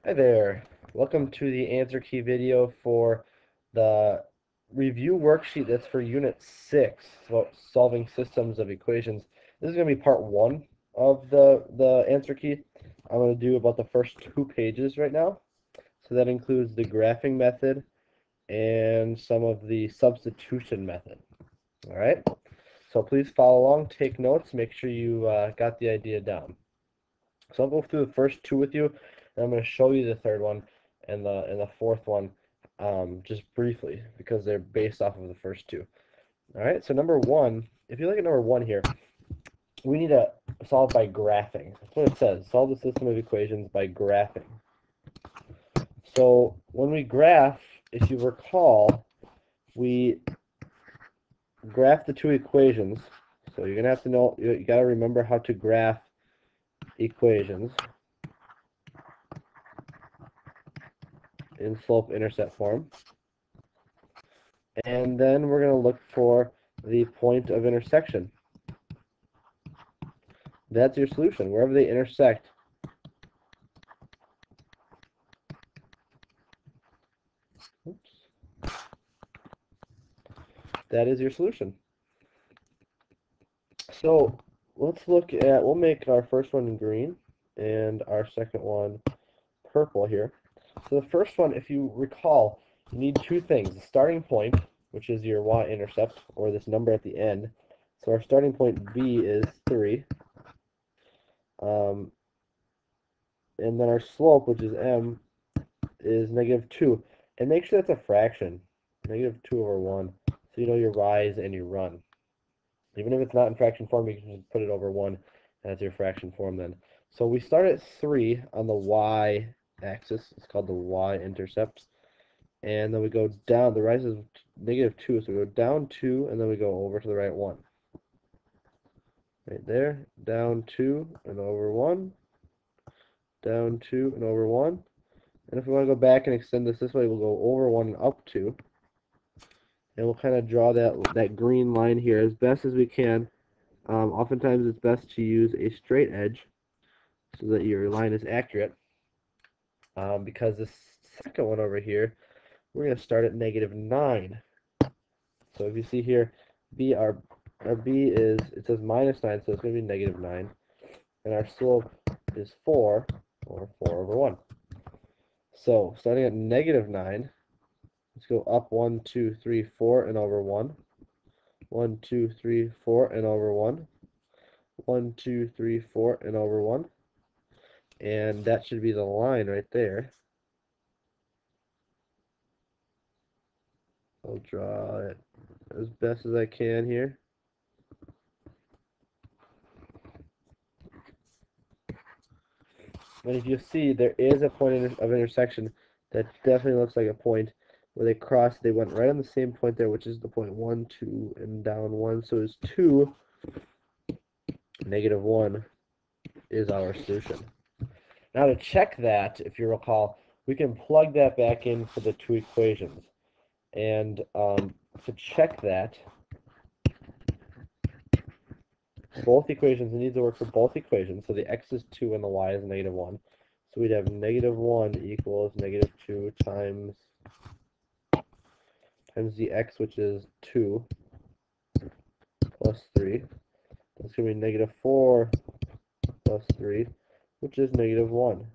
Hi there. Welcome to the answer key video for the review worksheet that's for Unit 6, about solving systems of equations. This is going to be part 1 of the answer key. I'm going to do about the first 2 pages right now. So that includes the graphing method and some of the substitution method. All right? So please follow along, take notes, make sure you got the idea down. So I'll go through the first 2 with you, and I'm going to show you the third one and the fourth one just briefly because they're based off of the first 2. All right, so number 1, if you look at number 1 here, we need to solve by graphing. That's what it says. Solve the system of equations by graphing. So when we graph, if you recall, we graph the 2 equations. So you're going to have to know, you got to remember how to graph equations in slope-intercept form. And then we're going to look for the point of intersection. That's your solution. Wherever they intersect, that is your solution. So let's look at, we'll make our first one green and our second one purple here. So the first one, if you recall, you need 2 things. The starting point, which is your y-intercept, or this number at the end. So our starting point B is 3. And then our slope, which is m, is -2. And make sure that's a fraction, -2/1. So you know your rise and your run. Even if it's not in fraction form, you can just put it over 1 as your fraction form then. So we start at 3 on the y-axis. It's called the y-intercept. And then we go down. The rise is -2, so we go down 2, and then we go over to the right 1. Right there. Down 2 and over 1. Down 2 and over 1. And if we want to go back and extend this way, we'll go over 1 and up 2. And we'll kind of draw that green line here as best as we can. Oftentimes it's best to use a straight edge so that your line is accurate. Because this second one over here, we're going to start at -9. So if you see here, our B is, it says -9, so it's going to be -9. And our slope is 4, or 4/1. So starting at -9, let's go up 1, 2, 3, 4, and over 1. 1, 2, 3, 4, and over 1. 1, 2, 3, 4, and over 1. And that should be the line right there. I'll draw it as best as I can here. And if you see, there is a point of intersection that definitely looks like a point where they crossed. They went right on the same point there, which is the point 1, 2, and down 1. So it's 2, -1 is our solution. Now to check that, if you recall, we can plug that back in for the 2 equations. And to check that, both equations, it needs to work for both equations. So the x is 2 and the y is -1. So we'd have -1 equals -2 times the x, which is 2, plus 3. That's going to be -4 plus 3, which is -1.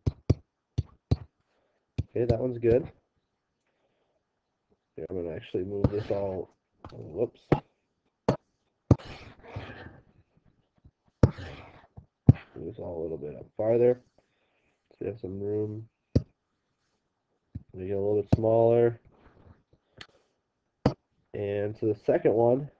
Okay, that one's good. Okay, I'm going to actually move this all, whoops. Move this all a little bit up farther. So we have some room. Make it a little bit smaller. And so the second one,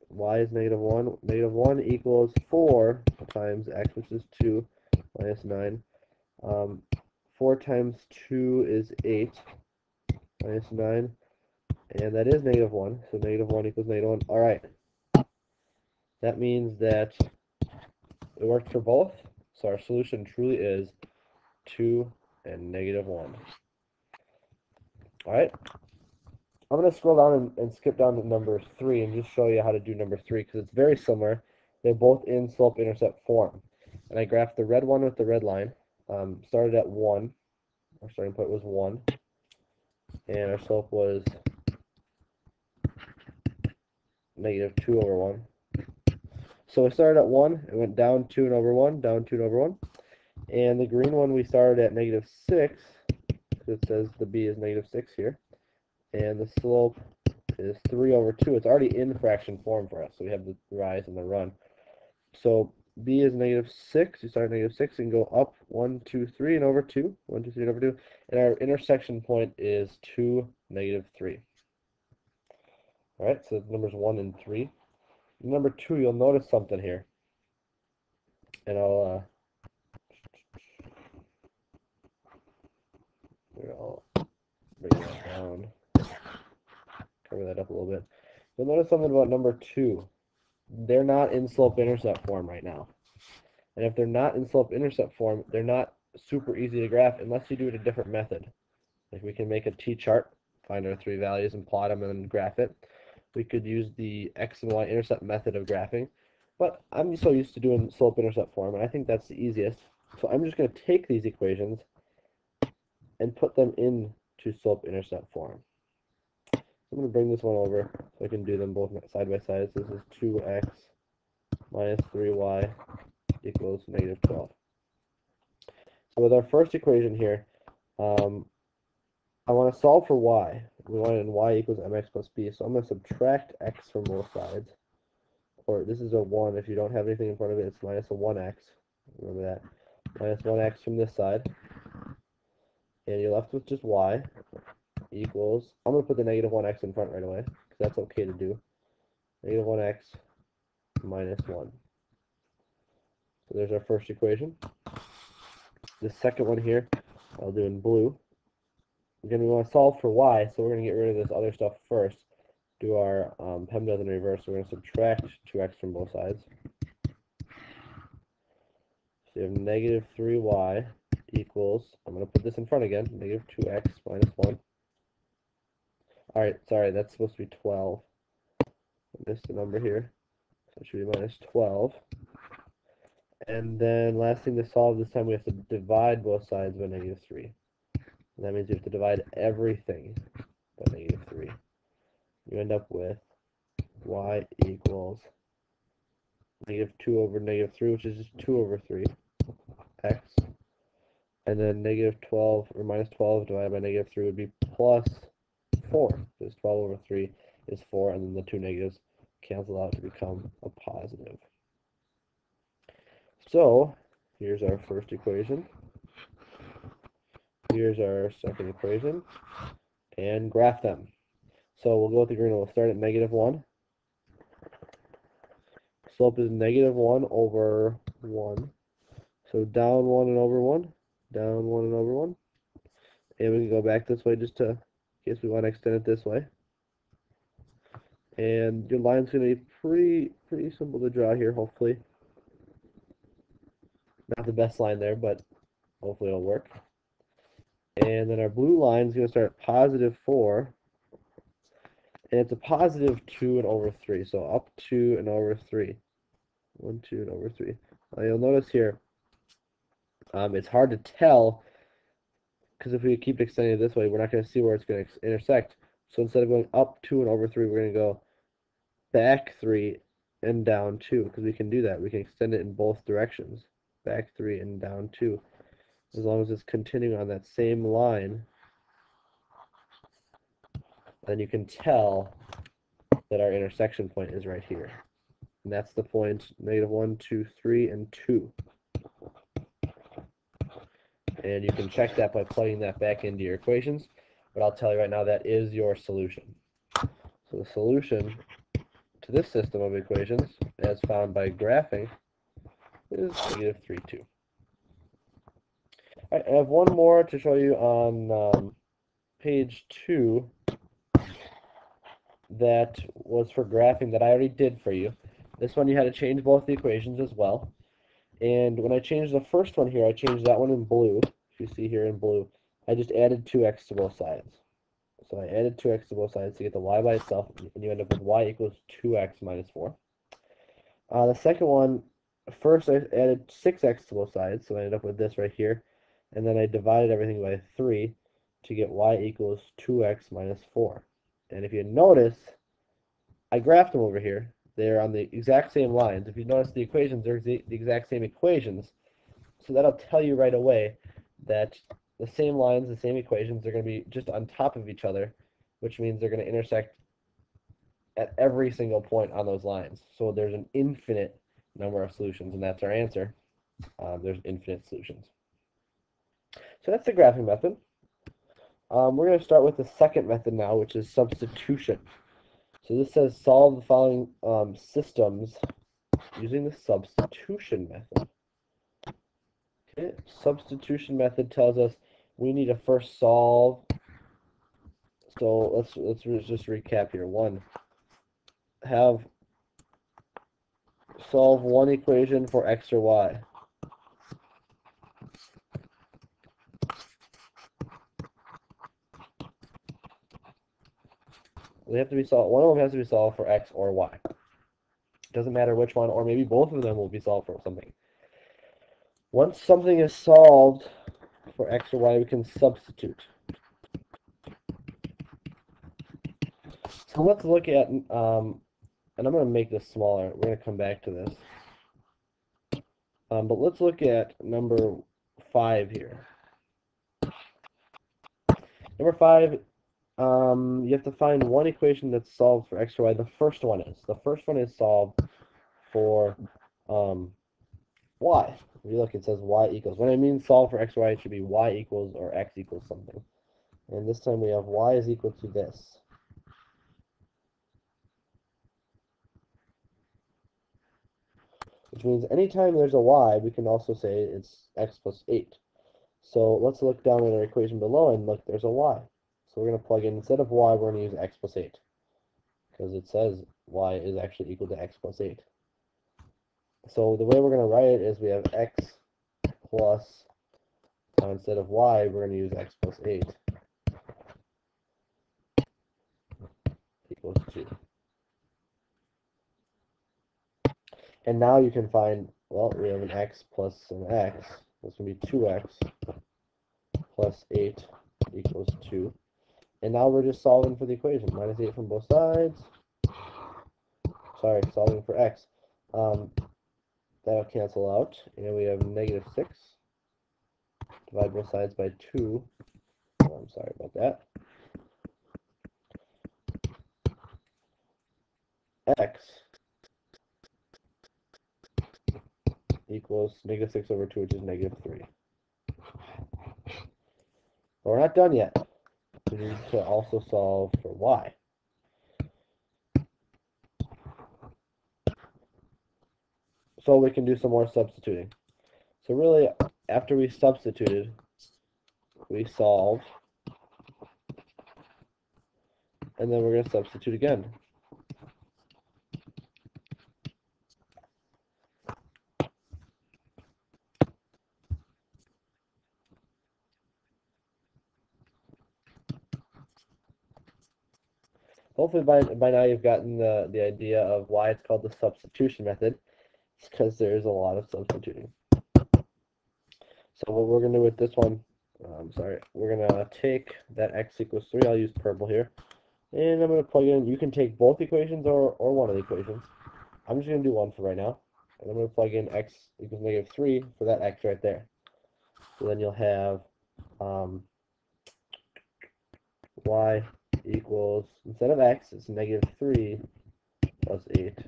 y is -1. -1 equals 4 times x, which is 2, minus 9. 4 times 2 is 8, minus 9. And that is -1. So -1 equals -1. All right. That means that it worked for both. So our solution truly is 2 and -1. All right. I'm going to scroll down and skip down to number 3 and just show you how to do number 3 because it's very similar. They're both in slope-intercept form. and I graphed the red one with the red line. Started at 1. Our starting point was 1, and our slope was negative 2 over 1. So we started at 1, and went down 2 and over 1, down 2 and over 1. And the green one, we started at negative 6, because it says the b is negative 6 here. And the slope is 3 over 2. It's already in fraction form for us, so we have the rise and the run. So b is negative 6. You start at negative 6 and go up 1, 2, 3, and over 2. 1, 2, 3, and over 2. And our intersection point is 2, negative 3. All right, so numbers 1 and 3. Number 2, you'll notice something here. And I'll bring that down, cover that up a little bit. You'll notice something about number 2. They're not in slope-intercept form right now. And if they're not in slope-intercept form, they're not super easy to graph unless you do it a different method. Like we can make a t-chart, find our 3 values and plot them and then graph it. We could use the x and y intercept method of graphing, but I'm so used to doing slope-intercept form, and I think that's the easiest. So I'm just going to take these equations and put them into slope-intercept form. I'm going to bring this one over so I can do them both side by side. So this is 2x minus 3y equals negative 12. So with our first equation here, I want to solve for y. We want it in y equals mx plus b. So I'm going to subtract x from both sides. Or this is a 1. If you don't have anything in front of it, it's minus a 1x. Remember that. Minus 1x from this side. And you're left with just y equals, I'm going to put the negative 1x in front right away, because that's okay to do. Negative 1x minus 1. So there's our first equation. The second one here, I'll do in blue. Again, we want to solve for y, so we're going to get rid of this other stuff first. Do our PEMDAS in reverse. We're going to subtract 2x from both sides. So you have negative 3y equals, I'm going to put this in front again, negative 2x minus 1. Alright, sorry, that's supposed to be 12. I missed the number here. So it should be minus 12. And then last thing to solve this time, we have to divide both sides by negative 3. And that means you have to divide everything by negative 3. You end up with y equals negative 2 over negative 3, which is just 2 over 3, x. And then negative 12, or minus 12 divided by negative 3 would be plus 4, because 12 over 3 is 4, and then the two negatives cancel out to become a positive. So, here's our first equation. Here's our second equation. And graph them. So we'll go with the green one. We'll start at negative 1. Slope is negative 1 over 1. So down 1 and over 1. Down 1 and over 1. And we can go back this way just to, in case we want to extend it this way. And your line's going to be pretty simple to draw here, hopefully. Not the best line there, but hopefully it'll work. And then our blue line is going to start at positive 4. And it's a positive 2 and over 3. So up 2 and over 3. 1, 2, and over 3. You'll notice here, it's hard to tell, because if we keep extending it this way, we're not going to see where it's going to intersect. So instead of going up 2 and over 3, we're going to go back 3 and down 2, because we can do that. We can extend it in both directions, back 3 and down 2, as long as it's continuing on that same line. Then you can tell that our intersection point is right here. And that's the point, negative 1, 2, 3, and 2. And you can check that by plugging that back into your equations. But I'll tell you right now, that is your solution. So the solution to this system of equations, as found by graphing, is negative 3, 2. All right, I have one more to show you on page 2 that was for graphing that I already did for you. This one you had to change both the equations as well. And when I changed the first one here, I changed that one in blue. If you see here in blue, I just added 2x to both sides. So I added 2x to both sides to get the y by itself, and you end up with y equals 2x minus 4. The second one, first I added 6x to both sides, so I ended up with this right here. And then I divided everything by 3 to get y equals 2x minus 4. And if you notice, I graphed them over here. They're on the exact same lines. If you notice the equations, they're the exact same equations. So that'll tell you right away that the same lines, the same equations, they're going to be just on top of each other, which means they're going to intersect at every single point on those lines. So there's an infinite number of solutions, and that's our answer. There's infinite solutions. So that's the graphing method. We're going to start with the second method now, which is substitution. So this says solve the following systems using the substitution method. Okay, substitution method tells us we need to first solve. So let's just recap here. One, solve one equation for x or y. They have to be solved. One of them has to be solved for x or y. Doesn't matter which one, or maybe both of them will be solved for something. Once something is solved for x or y, we can substitute. So let's look at, and I'm going to make this smaller. We're going to come back to this. But let's look at number 5 here. Number 5, you have to find one equation that's solved for x or y. The first one is solved for y. If you look, it says y equals. When I mean solve for x or y, it should be y equals or x equals something. And this time we have y is equal to this. Which means anytime there's a y, we can also say it's x plus 8. So let's look down at our equation below and look, there's a y. So we're going to plug in, instead of y, we're going to use x plus 8. Because it says y is actually equal to x plus 8. So the way we're going to write it is we have x plus, instead of y, we're going to use x plus 8 equals 2. And now you can find, well, we have an x plus an x. That's going to be 2x plus 8 equals 2. And now we're just solving for the equation. Minus 8 from both sides. Sorry, solving for x. That'll cancel out. And we have negative 6. Divide both sides by 2. Oh, I'm sorry about that. X equals negative 6 over 2, which is negative 3. But we're not done yet. We need to also solve for y. So we can do some more substituting. So really, after we substituted, we solved, and then we're going to substitute again. Hopefully by now you've gotten the idea of why it's called the substitution method. It's because there's a lot of substituting. So what we're going to do with this one, we're going to take that x equals 3. I'll use purple here. And I'm going to plug in, you can take both equations or one of the equations. I'm just going to do one for right now. And I'm going to plug in x equals negative 3 for that x right there. So then you'll have y equals, instead of x, it's negative 3 plus 8.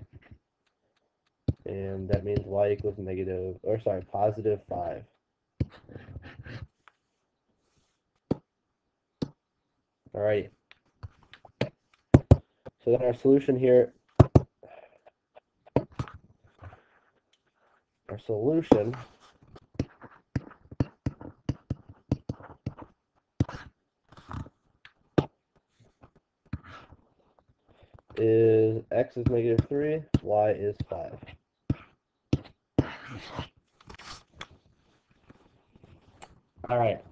And that means y equals positive 5. Alright. So then our solution here, is x is negative 3, y is 5. Alright.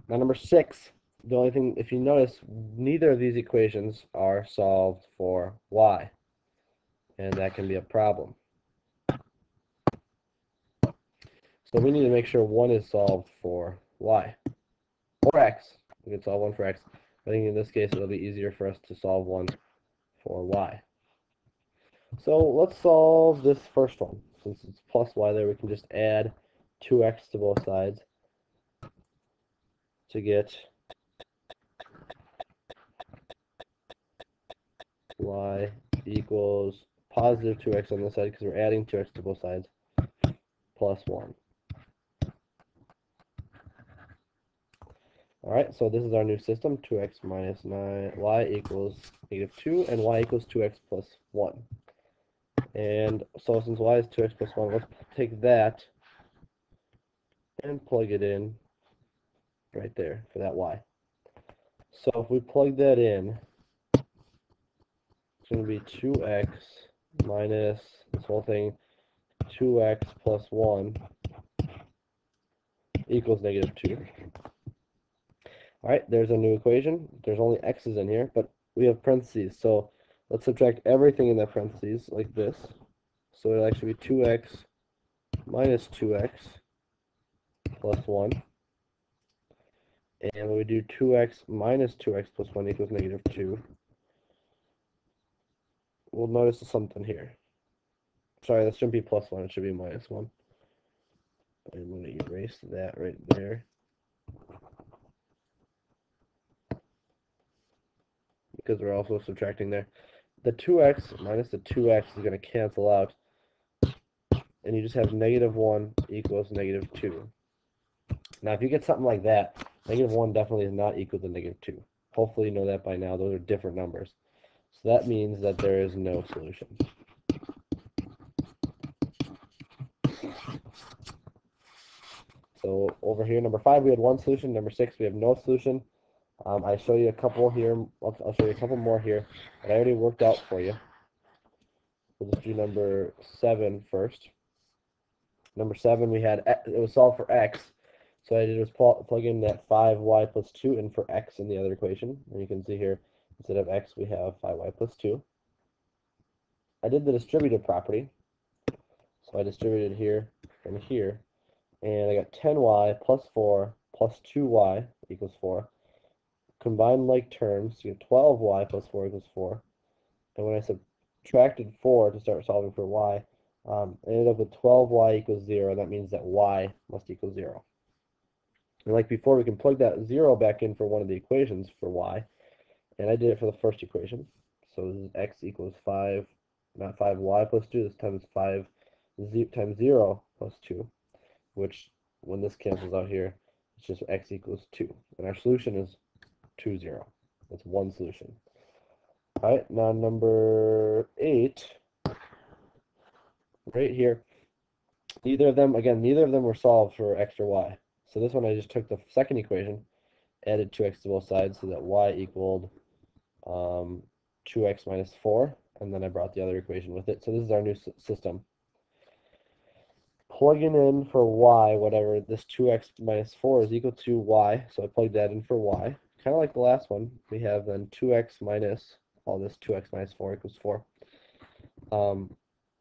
Now number 6, the only thing, if you notice, neither of these equations are solved for y. And that can be a problem. So we need to make sure 1 is solved for y. Or x. We can solve 1 for x. I think in this case it'll be easier for us to solve 1 for y. So let's solve this first one. Since it's plus y there, we can just add 2x to both sides to get y equals positive 2x on this side because we're adding 2x to both sides plus 1. Alright, so this is our new system, 2x minus 9, y equals negative 2, and y equals 2x plus 1. And so since y is 2x plus 1, let's take that and plug it in right there for that y. So if we plug that in, it's going to be 2x minus this whole thing, 2x plus 1 equals negative 2. Alright, there's a new equation. There's only x's in here, but we have parentheses. So let's subtract everything in that parentheses like this. So it'll actually be 2x minus 2x plus 1. And when we do 2x minus 2x plus 1 equals negative 2, we'll notice something here. Sorry, that shouldn't be plus 1. It should be minus 1. I'm going to erase that right there, because we're also subtracting there. The 2x minus the 2x is going to cancel out, and you just have negative 1 equals negative 2. Now, if you get something like that, negative 1 definitely is not equal to negative 2. Hopefully you know that by now. Those are different numbers. So that means that there is no solution. So over here, number 5, we had one solution. Number 6, we have no solution. I show you a couple here. I'll show you a couple more here that I already worked out for you. We'll just do number 7 first. Number 7, we had it was solved for x. So what I did was plug in that 5y plus 2 in for x in the other equation. And you can see here, instead of x, we have 5y plus 2. I did the distributive property. So I distributed here and here. And I got 10y plus 4 plus 2y equals 4. Combine like terms, you get 12y plus 4 equals 4. And when I subtracted 4 to start solving for y, I ended up with 12y equals 0. That means that y must equal 0. And like before, we can plug that 0 back in for one of the equations for y. And I did it for the first equation. So this is x equals 5, not 5y plus 2. This time it's 5 times 0 plus 2, which when this cancels out here, it's just x equals 2. And our solution is 2, 0. That's one solution. All right, now number 8, right here, neither of them were solved for x or y. So this one I just took the second equation, added 2x to both sides so that y equaled 2x minus 4, and then I brought the other equation with it. So this is our new system. Plugging in for y, whatever this 2x minus 4 is equal to y, so I plugged that in for y. Kind of like the last one, we have then 2x minus all this 2x minus 4 equals 4.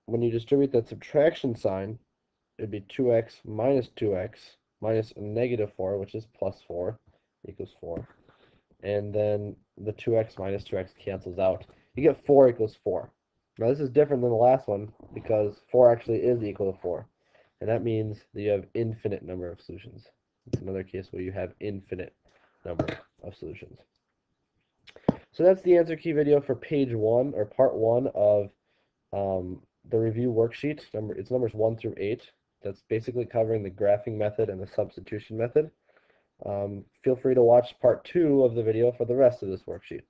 When you distribute that subtraction sign, it'd be 2x minus a negative 4, which is plus 4, equals 4. And then the 2x minus 2x cancels out. You get 4 equals 4. Now this is different than the last one because 4 actually is equal to 4. And that means that you have infinite number of solutions. It's another case where you have infinite number of solutions. So that's the answer key video for page 1, or part 1 of the review worksheet. It's numbers 1 through 8. That's basically covering the graphing method and the substitution method. Feel free to watch part 2 of the video for the rest of this worksheet.